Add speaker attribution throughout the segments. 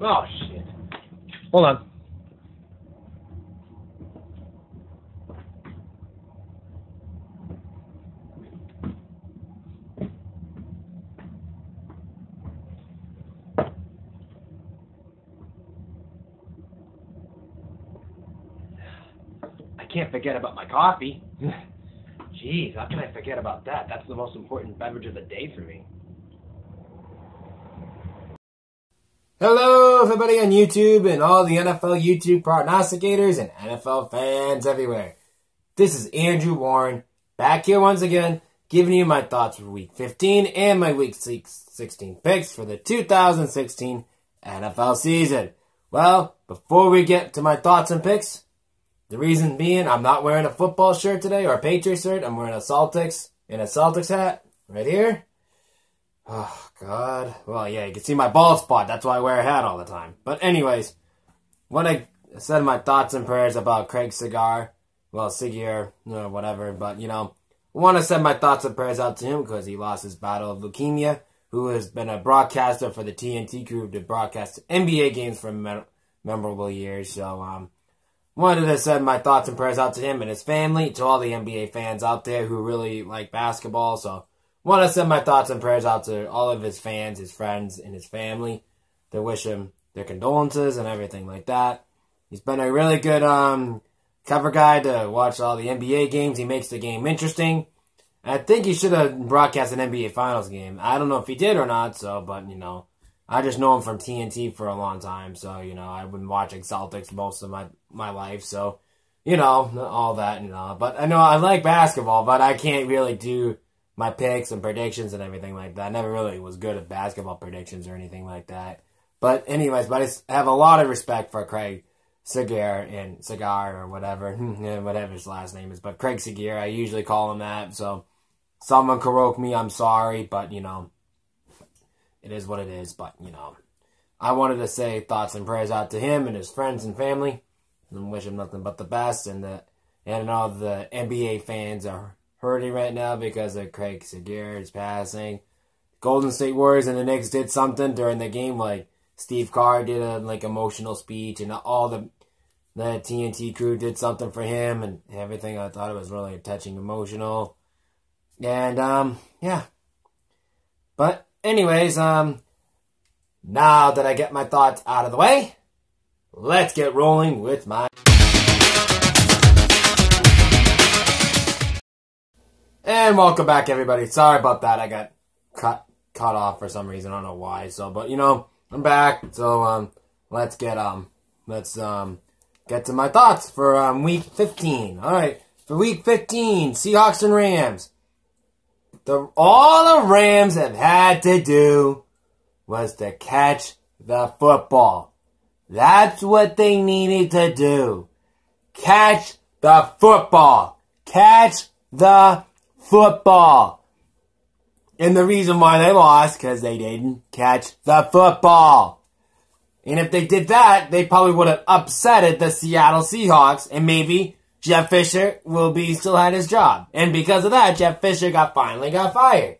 Speaker 1: Oh, shit. Hold on. I can't forget about my coffee. Jeez, how can I forget about that? That's the most important beverage of the day for me. Hello, everybody on YouTube and all the NFL YouTube prognosticators and NFL fans everywhere. This is Andrew Warren, back here once again, giving you my thoughts for Week 15 and my Week 16 picks for the 2016 NFL season. Well, before we get to my thoughts and picks, the reason being I'm not wearing a football shirt today or a Patriots shirt. I'm wearing a Celtics hat right here. Oh, God. Well, yeah, you can see my bald spot. That's why I wear a hat all the time. But anyways, when I said my thoughts and prayers about Craig Sagar, Sigier, whatever, but, I want to send my thoughts and prayers out to him because he lost his battle of leukemia, who has been a broadcaster for the TNT crew to broadcast NBA games for memorable years. So, wanted to send my thoughts and prayers out to him and his family, to all the NBA fans out there who really like basketball. So, want to send my thoughts and prayers out to all of his fans, his friends, and his family to wish him their condolences and everything like that. He's been a really good cover guy to watch all the NBA games. He makes the game interesting. I think he should have broadcast an NBA Finals game. I don't know if he did or not, but, I just know him from TNT for a long time. So, I've been watching Celtics most of my life. So, all that, But I know I like basketball, but I can't really do my picks and predictions and everything like that. I never really was good at basketball predictions or anything like that. But anyways, I have a lot of respect for Craig Sagar or whatever, whatever his last name is. But Craig Sagar, I usually call him that. So someone correct me, I'm sorry, but it is what it is. But I wanted to say thoughts and prayers out to him and his friends and family, and wish him nothing but the best. And all the NBA fans are hurting right now because of Craig Sagar's passing. Golden State Warriors and the Knicks did something during the game, like Steve Kerr did a emotional speech, and all the TNT crew did something for him and everything. I thought it was really touching, emotional, and yeah. But anyways, now that I get my thoughts out of the way, let's get rolling with my. And welcome back, everybody. Sorry about that. I got cut off for some reason. I don't know why. So, but I'm back. So let's get to my thoughts for Week 15. All right, for Week 15, Seahawks and Rams. All the Rams have had to do was to catch the football. That's what they needed to do. Catch the football. Catch the football. And the reason why they lost, because they didn't catch the football. And if they did that, they probably would have upsetted the Seattle Seahawks, and maybe Jeff Fisher still had his job. And because of that, Jeff Fisher finally got fired.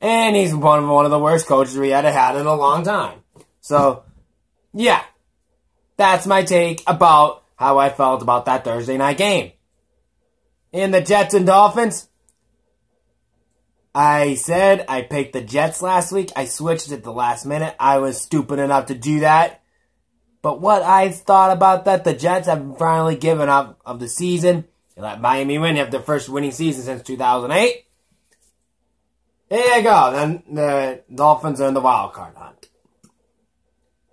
Speaker 1: And he's one of the worst coaches we had in a long time. So, yeah. That's my take about how I felt about that Thursday night game. In the Jets and Dolphins, I said I picked the Jets last week. I switched at the last minute. I was stupid enough to do that. But what I thought about that, the Jets have finally given up of the season. They let Miami win. They have their first winning season since 2008. There you go. Then the Dolphins are in the wild card hunt.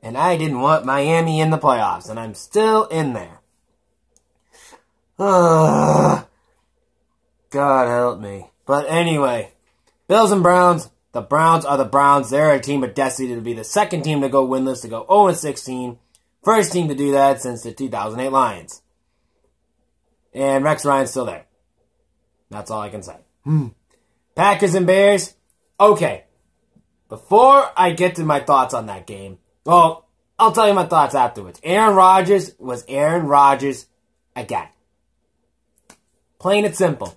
Speaker 1: And I didn't want Miami in the playoffs, and I'm still in there. God help me. But anyway, Bills and Browns. The Browns are the Browns. They're a team of destiny to be the second team to go winless, to go 0-16. First team to do that since the 2008 Lions. And Rex Ryan's still there. That's all I can say. Packers and Bears. Okay. Before I get to my thoughts on that game, well, I'll tell you my thoughts afterwards. Aaron Rodgers was Aaron Rodgers again. Plain and simple.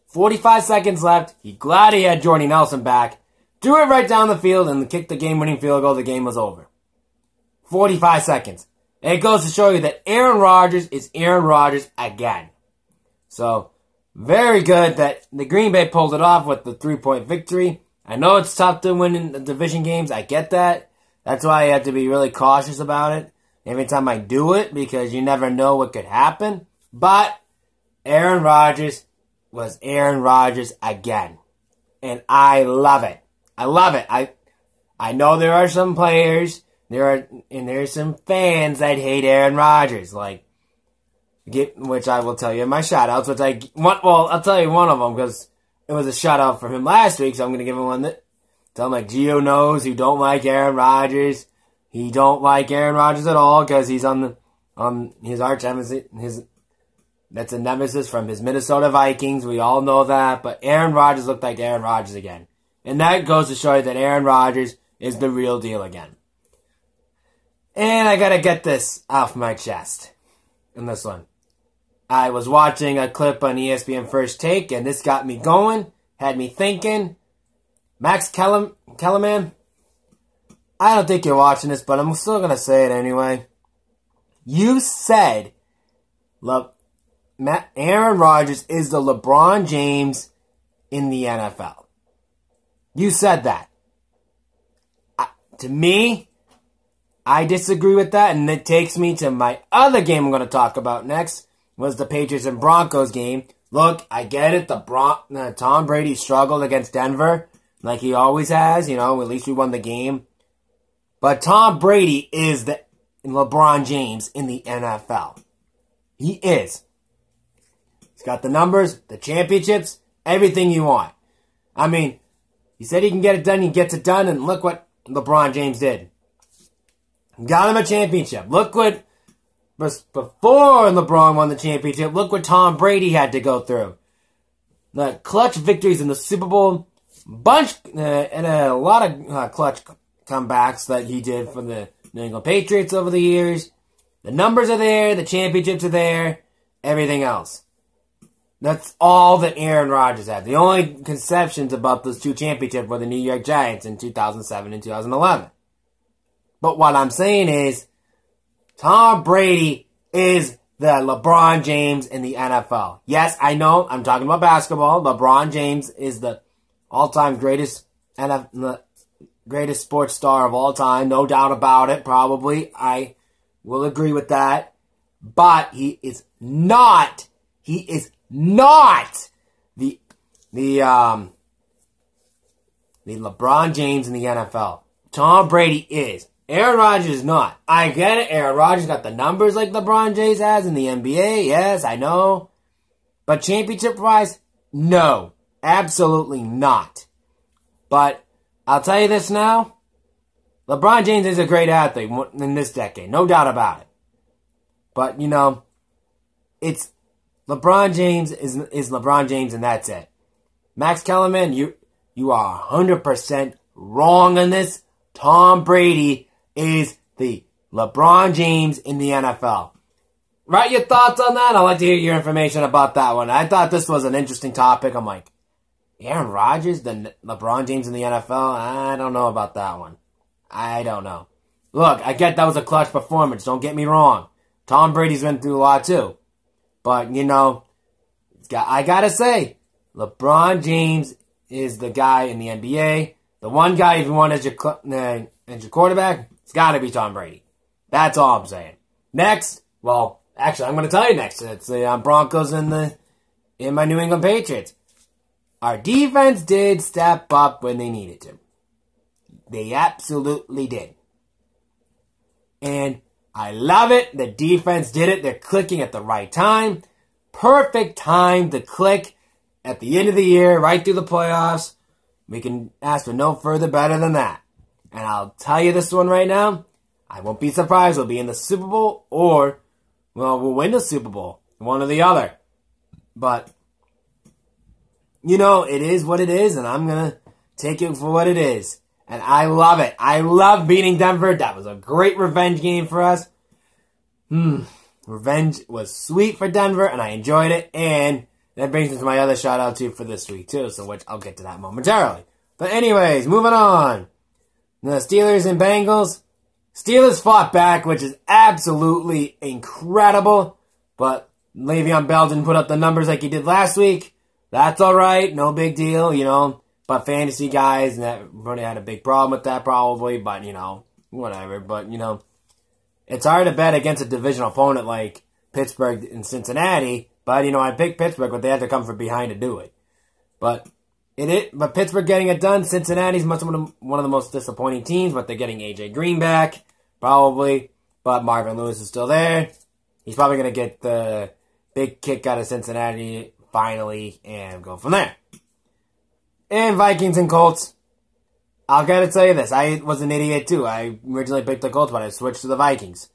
Speaker 1: 45 seconds left. He glad he had Jordy Nelson back. Threw it right down the field and kicked the game-winning field goal. The game was over. 45 seconds. And it goes to show you that Aaron Rodgers is Aaron Rodgers again. So, very good that the Green Bay pulled it off with the 3-point victory. I know it's tough to win in the division games. I get that. That's why I have to be really cautious about it every time I do it, because you never know what could happen. But Aaron Rodgers was Aaron Rodgers again. And I love it. I love it. I know there are some players, there's some fans that hate Aaron Rodgers, which I will tell you in my shout-outs, I'll tell you one of them, because it was a shout-out for him last week, so I'm going to give him one that, tell him Gio knows who don't like Aaron Rodgers. He don't like Aaron Rodgers at all, because he's on his arch nemesis, that's a nemesis from his Minnesota Vikings. We all know that, but Aaron Rodgers looked like Aaron Rodgers again. And that goes to show you that Aaron Rodgers is the real deal again. And I gotta get this off my chest in this one. I was watching a clip on ESPN First Take, and this got me going, had me thinking. Max Kellerman, I don't think you're watching this, but I'm still gonna say it anyway. You said, Aaron Rodgers is the LeBron James in the NFL. You said that. To me, I disagree with that, and it takes me to my other game I'm going to talk about next, was the Patriots and Broncos game. Look, I get it, Tom Brady struggled against Denver, like he always has, at least we won the game. But Tom Brady is the LeBron James in the NFL. He is. He's got the numbers, the championships, everything you want. I mean, he said he can get it done, he gets it done, and look what LeBron James did. Got him a championship. Look what, before LeBron won the championship, look what Tom Brady had to go through. The clutch victories in the Super Bowl, and a lot of clutch comebacks that he did for the New England Patriots over the years. The numbers are there, the championships are there, everything else. That's all that Aaron Rodgers had. The only conceptions about those two championships were the New York Giants in 2007 and 2011. But what I'm saying is, Tom Brady is the LeBron James in the NFL. Yes, I know, I'm talking about basketball. LeBron James is the all-time greatest sports star of all time. No doubt about it, probably. I will agree with that. But he is not the LeBron James in the NFL. Tom Brady is. Aaron Rodgers is not. I get it. Aaron Rodgers got the numbers like LeBron James has in the NBA. Yes, I know. But championship-wise, no. Absolutely not. But I'll tell you this now. LeBron James is a great athlete in this decade. No doubt about it. But, it's LeBron James is LeBron James, and that's it. Max Kellerman, you are 100% wrong on this. Tom Brady is the LeBron James in the NFL. Write your thoughts on that. I'd like to hear your information about that one. I thought this was an interesting topic. I'm like, Aaron Rodgers, the LeBron James in the NFL? I don't know about that one. I don't know. Look, I get that was a clutch performance. Don't get me wrong. Tom Brady's been through a lot too. But, I gotta say, LeBron James is the guy in the NBA. The one guy, if you want as your quarterback, it's gotta be Tom Brady. That's all I'm saying. Next, well, actually, I'm gonna tell you next. It's the Broncos and my New England Patriots. Our defense did step up when they needed to. They absolutely did. And I love it. The defense did it. They're clicking at the right time. Perfect time to click at the end of the year, right through the playoffs. We can ask for no further better than that. And I'll tell you this one right now. I won't be surprised. We'll be in the Super Bowl or, we'll win the Super Bowl. One or the other. But, it is what it is, and I'm going to take it for what it is. And I love it. I love beating Denver. That was a great revenge game for us. Revenge was sweet for Denver, and I enjoyed it. And that brings me to my other shout-out, too, for this week, too. So I'll get to that momentarily. But anyways, moving on. The Steelers and Bengals. Steelers fought back, which is absolutely incredible. But Le'Veon Bell didn't put up the numbers like he did last week. That's alright, no big deal, you know. But fantasy guys that really had a big problem with that probably, but, you know, whatever. But, you know, it's hard to bet against a divisional opponent like Pittsburgh and Cincinnati. But, you know, I picked Pittsburgh, but they had to come from behind to do it. But Pittsburgh getting it done. Cincinnati's one of the most disappointing teams, but they're getting A.J. Green back, probably. But Marvin Lewis is still there. He's probably going to get the big kick out of Cincinnati finally and go from there. And Vikings and Colts. I've got to tell you this. I was an idiot too. I originally picked the Colts, but I switched to the Vikings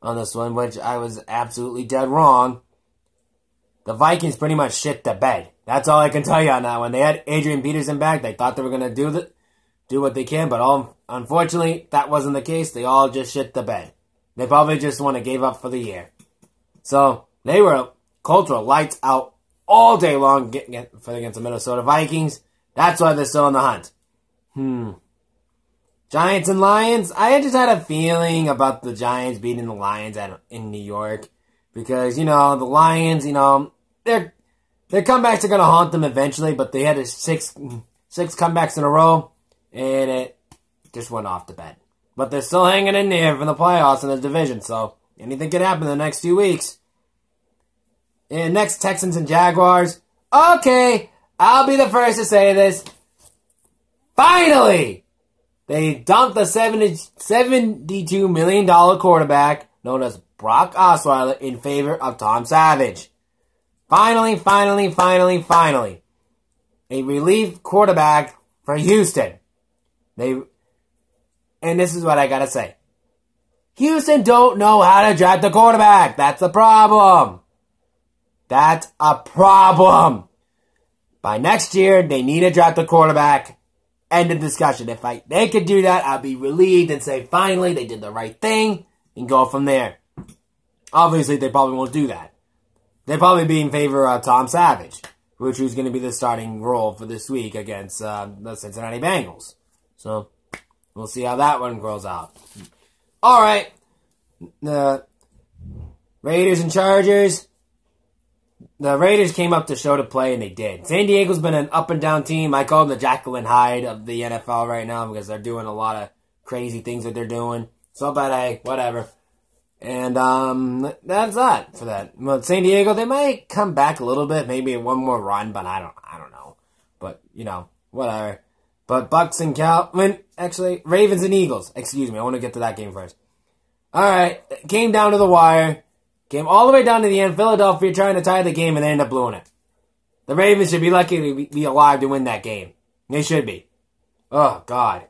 Speaker 1: on this one, which I was absolutely dead wrong. The Vikings pretty much shit the bed. That's all I can tell you on that one. They had Adrian Peterson back. They thought they were going to do what they can, but unfortunately, that wasn't the case. They all just shit the bed. They probably just gave up for the year. So, Colts were lights out all day long against the Minnesota Vikings. That's why they're still in the hunt. Giants and Lions. I just had a feeling about the Giants beating the Lions in New York. Because, you know, the Lions, you know, their comebacks are going to haunt them eventually. But they had six comebacks in a row. And it just went off the bed. But they're still hanging in there for the playoffs in the division. So, anything could happen in the next 2 weeks. And next, Texans and Jaguars. Okay, I'll be the first to say this. Finally! They dumped the $72 million quarterback known as Brock Osweiler in favor of Tom Savage. Finally. A relief quarterback for Houston. And this is what I gotta say. Houston don't know how to draft a quarterback. That's the problem. That's a problem. By next year, they need to draft a quarterback. End of discussion. If they could do that, I'll be relieved and say, finally, they did the right thing, and go from there. Obviously, they probably won't do that. They'll probably be in favor of Tom Savage, which is going to be the starting role for this week against the Cincinnati Bengals. So, we'll see how that one grows out. Alright. The Raiders and Chargers. The Raiders came up to show to play, and they did. San Diego's been an up-and-down team. I call them the Jekyll and Hyde of the NFL right now because they're doing a lot of crazy things that they're doing. So, but hey, whatever. And that's that for that. Well, San Diego, they might come back a little bit, maybe one more run, but I don't know. But, you know, whatever. But Ravens and Eagles. Excuse me, I want to get to that game first. Alright, came down to the wire. Came all the way down to the end. Philadelphia trying to tie the game, and they ended up blowing it. The Ravens should be lucky to be alive to win that game. They should be. Oh, God.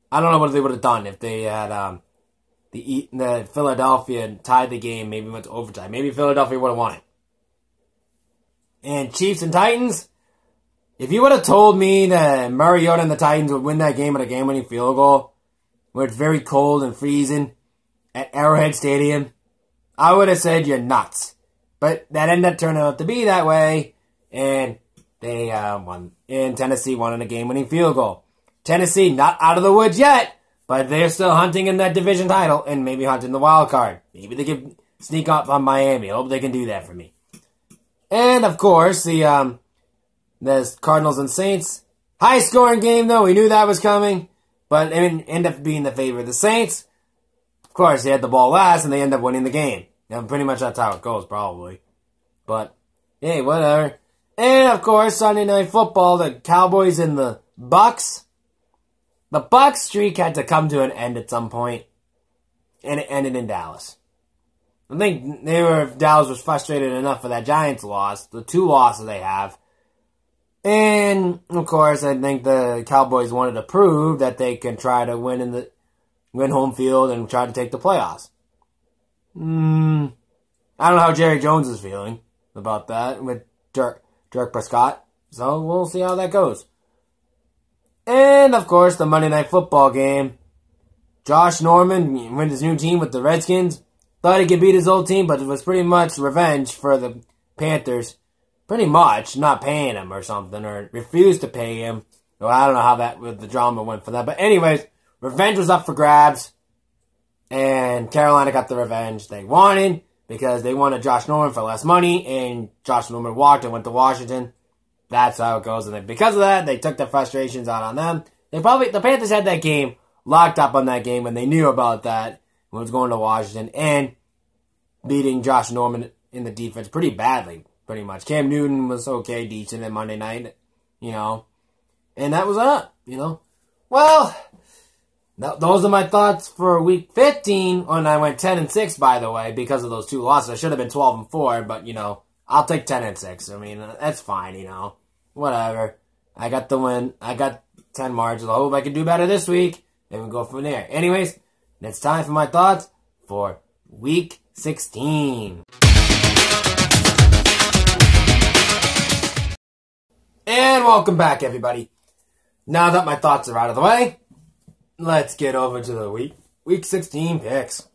Speaker 1: I don't know what they would have done if they had the Philadelphia tied the game, maybe went to overtime. Maybe Philadelphia would have won it. And Chiefs and Titans, if you would have told me that Mariota and the Titans would win that game with a game-winning field goal, where it's very cold and freezing at Arrowhead Stadium, I would have said you're nuts. But that ended up turning out to be that way, and they won. And Tennessee won in a game-winning field goal. Tennessee not out of the woods yet, but they're still hunting in that division title and maybe hunting the wild card. Maybe they can sneak up on Miami. I hope they can do that for me. And, of course, the Cardinals and Saints. High-scoring game, though. We knew that was coming, but it ended up being the favor of the Saints. Of course, they had the ball last, and they end up winning the game. And pretty much that's how it goes, probably. But, hey, whatever. And, of course, Sunday Night Football, the Cowboys and the Bucks. The Bucks streak had to come to an end at some point, and it ended in Dallas. I think Dallas was frustrated enough for that Giants loss, the 2 losses they have. And, of course, I think the Cowboys wanted to prove that they can try to win home field and try to take the playoffs. I don't know how Jerry Jones is feeling about that with Dirk Prescott. So we'll see how that goes. And, of course, the Monday Night Football game. Josh Norman went his new team with the Redskins. Thought he could beat his old team, but it was pretty much revenge for the Panthers. Pretty much not paying him or something, or refused to pay him. Well, I don't know how the drama went for that. But anyways, revenge was up for grabs. And Carolina got the revenge they wanted because they wanted Josh Norman for less money, and Josh Norman walked and went to Washington. That's how it goes. And because of that, they took their frustrations out on them. The Panthers had that game locked up on that game when they knew about that when it was going to Washington and beating Josh Norman in the defense pretty badly, pretty much. Cam Newton was okay, decent in Monday night, and that was up, Well, those are my thoughts for week 15, and I went 10-6, by the way, because of those two losses. I should have been 12-4, but, I'll take 10-6. I mean, that's fine, whatever. I got the win. I got 10 margins. I hope I can do better this week, and we'll go from there. Anyways, it's time for my thoughts for week 16. And welcome back, everybody. Now that my thoughts are out of the way, let's get over to the week 16 picks.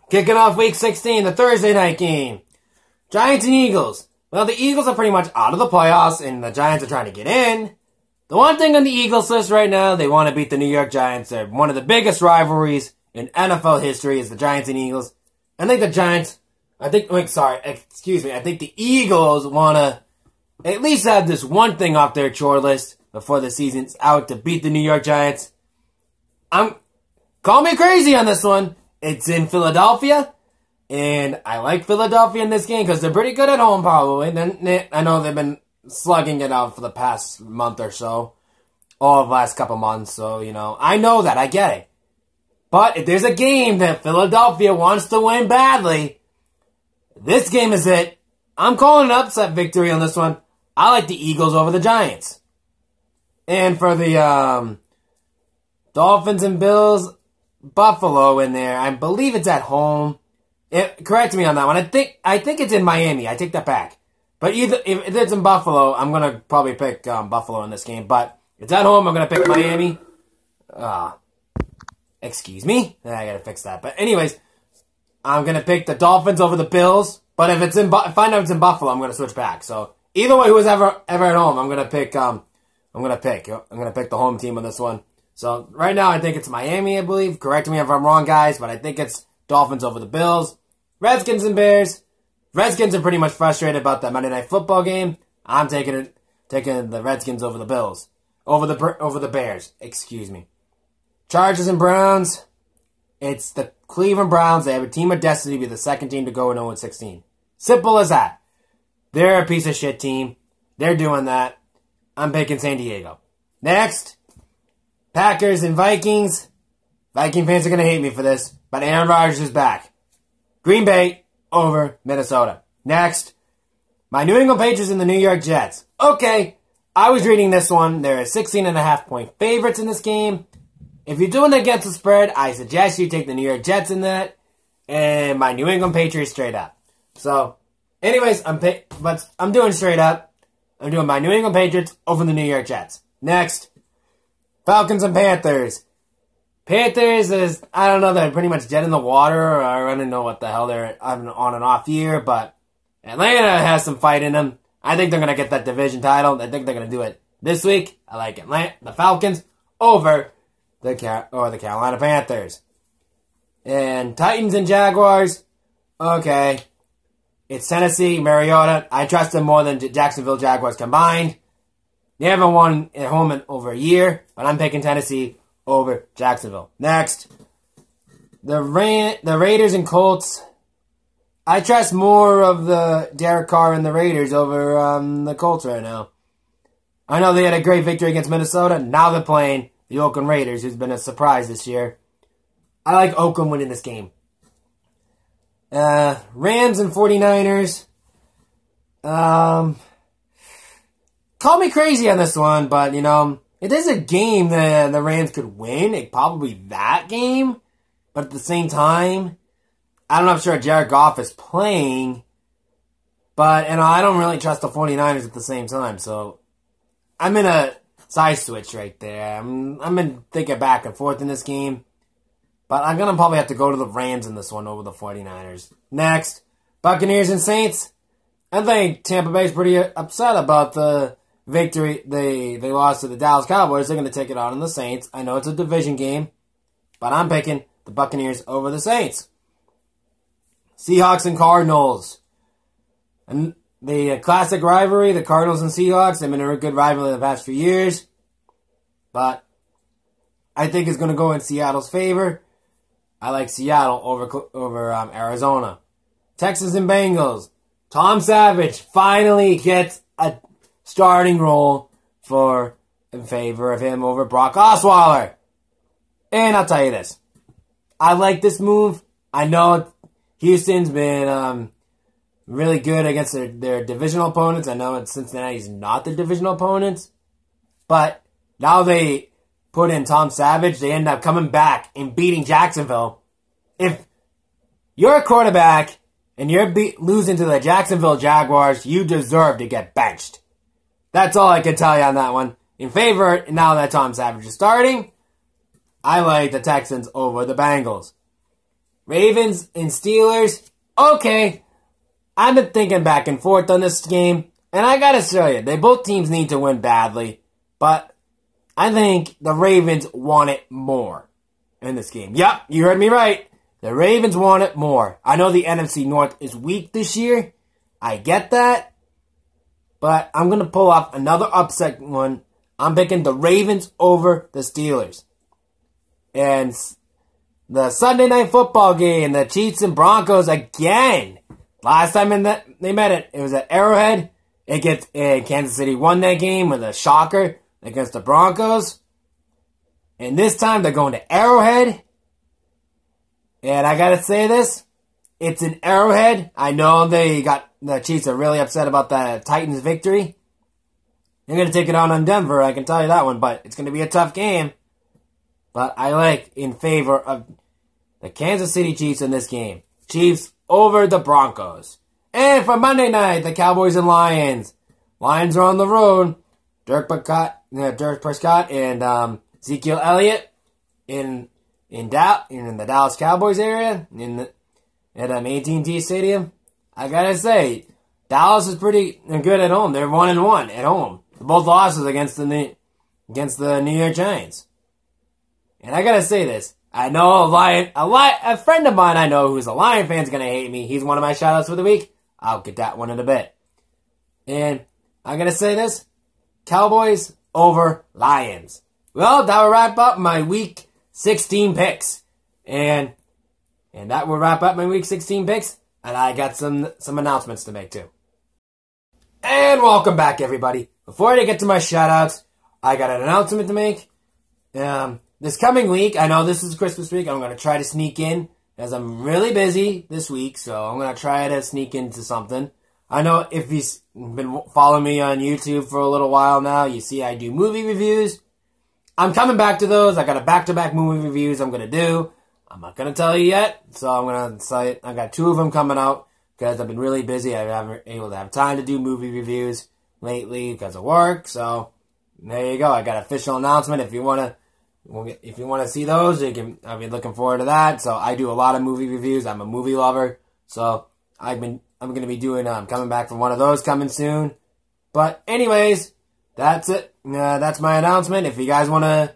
Speaker 1: Kicking off week 16, the Thursday night game. Giants and Eagles. Well, the Eagles are pretty much out of the playoffs, and the Giants are trying to get in. The one thing on the Eagles list right now, they want to beat the New York Giants. They're one of the biggest rivalries in NFL history is the Giants and Eagles. I think I think the Eagles want to at least have this one thing off their chore list before the season's out to beat the New York Giants. Call me crazy on this one. It's in Philadelphia, and I like Philadelphia in this game because they're pretty good at home, probably. I know they've been slugging it out for the past month or so, or the last couple months, so, I know that, I get it. But if there's a game that Philadelphia wants to win badly, this game is it. I'm calling an upset victory on this one. I like the Eagles over the Giants. And for the Dolphins and Bills, Buffalo in there. I believe it's at home. Correct me on that one. I think it's in Miami. I take that back. But if it's in Buffalo, I'm going to probably pick Buffalo in this game. But if it's at home, I'm going to pick Miami. Excuse me. I got to fix that. But anyways, I'm going to pick the Dolphins over the Bills. But if I know it's in Buffalo, I'm going to switch back. So either way, who's ever at home, I'm going to pick the home team on this one. So right now, I think it's Miami, I believe. Correct me if I'm wrong, guys, but I think it's Dolphins over the Bills. Redskins and Bears. Redskins are pretty much frustrated about that Monday Night Football game. I'm taking the Redskins over the Bills. Over the Bears. Excuse me. Chargers and Browns. It's the Cleveland Browns. They have a team of destiny to be the second team to go in 0-16. Simple as that. They're a piece of shit team. They're doing that. I'm picking San Diego. Next. Packers and Vikings. Viking fans are going to hate me for this, but Aaron Rodgers is back. Green Bay over Minnesota. Next, my New England Patriots and the New York Jets. Okay, I was reading this one. There are 16.5-point favorites in this game. If you're doing it against the spread, I suggest you take the New York Jets in that and my New England Patriots straight up. So, anyways, I'm doing straight up. I'm doing my New England Patriots over the New York Jets. Next. Falcons and Panthers. Panthers is, I don't know, they're pretty much dead in the water, or I don't know what the hell they're on and off year, but Atlanta has some fight in them. I think they're going to get that division title. I think they're going to do it this week. I like the Falcons over the Carolina Panthers. And Titans and Jaguars, okay. It's Tennessee, Mariota. I trust them more than Jacksonville Jaguars combined. They haven't won at home in over a year, but I'm picking Tennessee over Jacksonville. Next, the Raiders and Colts. I trust more of the Derek Carr and the Raiders over the Colts right now. I know they had a great victory against Minnesota. Now they're playing the Oakland Raiders, who's been a surprise this year. I like Oakland winning this game. Rams and 49ers. Call me crazy on this one, but, it is a game that the Rams could win. It probably that game. But at the same time, I don't know if sure Jared Goff is playing. But, I don't really trust the 49ers at the same time. So, I'm in a side switch right there. I'm in thinking back and forth in this game. But I'm going to probably have to go to the Rams in this one over the 49ers. Next, Buccaneers and Saints. I think Tampa Bay's pretty upset about the victory. They lost to the Dallas Cowboys. They're going to take it out on the Saints. I know it's a division game, but I'm picking the the Buccaneers over the Saints. Seahawks and Cardinals. And the classic rivalry, the Cardinals and Seahawks, they've been a good rivalry the past few years. But I think it's going to go in Seattle's favor. I like Seattle over Arizona. Texans and Bengals. Tom Savage finally gets a starting role in favor of him over Brock Osweiler. And I'll tell you this. I like this move. I know Houston's been really good against their divisional opponents. I know Cincinnati's not the divisional opponents. But now they put in Tom Savage. They end up coming back and beating Jacksonville. If you're a quarterback and you're losing to the Jacksonville Jaguars, you deserve to get benched. That's all I can tell you on that one. In favor, now that Tom Savage is starting, I like the Texans over the Bengals. Ravens and Steelers, okay. I've been thinking back and forth on this game, and I gotta show you, both teams need to win badly, but I think the Ravens want it more in this game. Yep, you heard me right. The Ravens want it more. I know the NFC North is weak this year. I get that. But I'm going to pull off another upset one. I'm picking the Ravens over the Steelers. And the Sunday Night Football game, the Chiefs and Broncos again. Last time they met it was at Arrowhead. Kansas City won that game with a shocker against the Broncos. And this time they're going to Arrowhead. And I gotta say this, it's an Arrowhead. I know the Chiefs are really upset about the Titans' victory. They're gonna take it on Denver, I can tell you that one, but it's gonna be a tough game. But I like in favor of the Kansas City Chiefs in this game. Chiefs over the Broncos. And for Monday night, the Cowboys and Lions. Lions are on the road. Dak Prescott and Ezekiel Elliott in the Dallas Cowboys area, at AT&T Stadium. I gotta say, Dallas is pretty good at home. They're 1-1 at home. Both losses against the New York Giants. And I gotta say this. I know a friend of mine I know who's a Lion fan is gonna hate me. He's one of my shoutouts for the week. I'll get that one in a bit. And I'm gonna say this. Cowboys over Lions. Well, that will wrap up my week 16 picks. And that will wrap up my week 16 picks. And I got some announcements to make too. And welcome back, everybody. Before I get to my shoutouts, I got an announcement to make. This coming week, I know this is Christmas week, I'm going to try to sneak in, as I'm really busy this week, so I'm going to try to sneak into something. I know if you've been following me on YouTube for a little while now, you see I do movie reviews. I'm coming back to those. I got a back-to-back movie reviews I'm going to do. I'm not going to tell you yet, so I'm going to say it. I got 2 of them coming out because I've been really busy. I haven't been able to have time to do movie reviews lately because of work, so there you go. I got an official announcement. If you want to see those, I'll be looking forward to that. So I do a lot of movie reviews. I'm a movie lover, so I'm going to be doing. Coming back from one of those coming soon. But anyways, that's it. That's my announcement. If you guys want to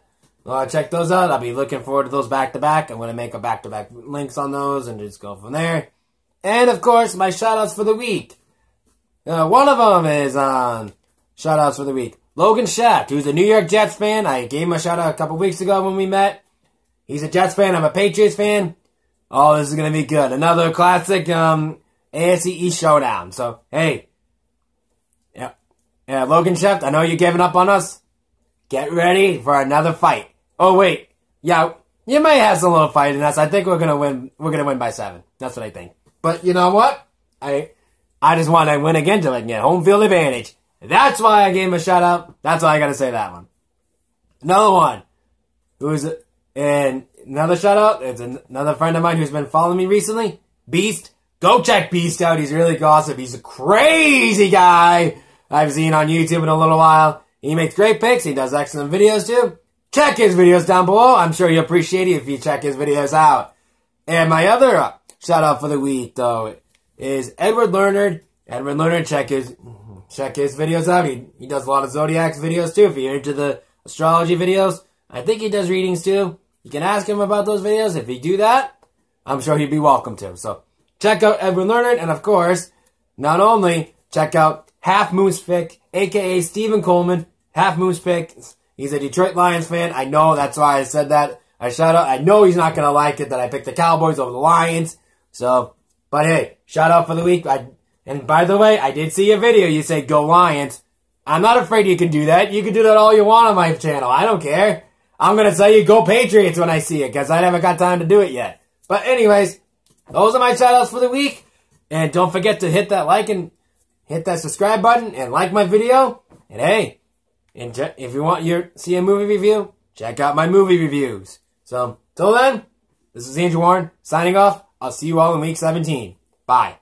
Speaker 1: check those out, I'll be looking forward to those back to back. I'm going to make a back to back links on those and just go from there. And of course, my shout outs for the week. One of them is shout outs for the week. Logan Schacht, who's a New York Jets fan. I gave him a shout out a couple weeks ago when we met. He's a Jets fan. I'm a Patriots fan. Oh, this is going to be good. Another classic AFC East showdown. So, hey. Yeah, Logan Schacht, I know you're giving up on us. Get ready for another fight. Oh, wait. Yeah, you might have some little fight in us. I think we're going to win. We're going to win by 7. That's what I think. But you know what? I just want to win again to get home field advantage. That's why I gave him a shout out. That's why I gotta say that one. Another one. Another shout out. It's another friend of mine who's been following me recently. Beast. Go check Beast out. He's really awesome. He's a crazy guy I've seen on YouTube in a little while. He makes great picks. He does excellent videos too. Check his videos down below. I'm sure you'll appreciate it if you check his videos out. And my other shout out for the week though is Edward Leonard. Edward Leonard, check his videos out. He does a lot of Zodiac videos too. If you're into the astrology videos, I think he does readings too. You can ask him about those videos. If he do that, I'm sure he'd be welcome to. So check out Edwin Leonard, and of course, not only check out Half Moose Pick, aka Stephen Coleman. Half Moose Pick. He's a Detroit Lions fan. I know, that's why I said that. I know he's not gonna like it that I picked the Cowboys over the Lions. So, but hey, shout out for the week. And by the way, I did see a video. You say go Lions. I'm not afraid you can do that. You can do that all you want on my channel. I don't care. I'm gonna tell you go Patriots when I see it because I haven't got time to do it yet. But anyways, those are my shout outs for the week. And don't forget to hit that like and hit that subscribe button and like my video. And hey, if you want see a movie review, check out my movie reviews. So, till then, this is Andrew Warren signing off. I'll see you all in week 17. Bye.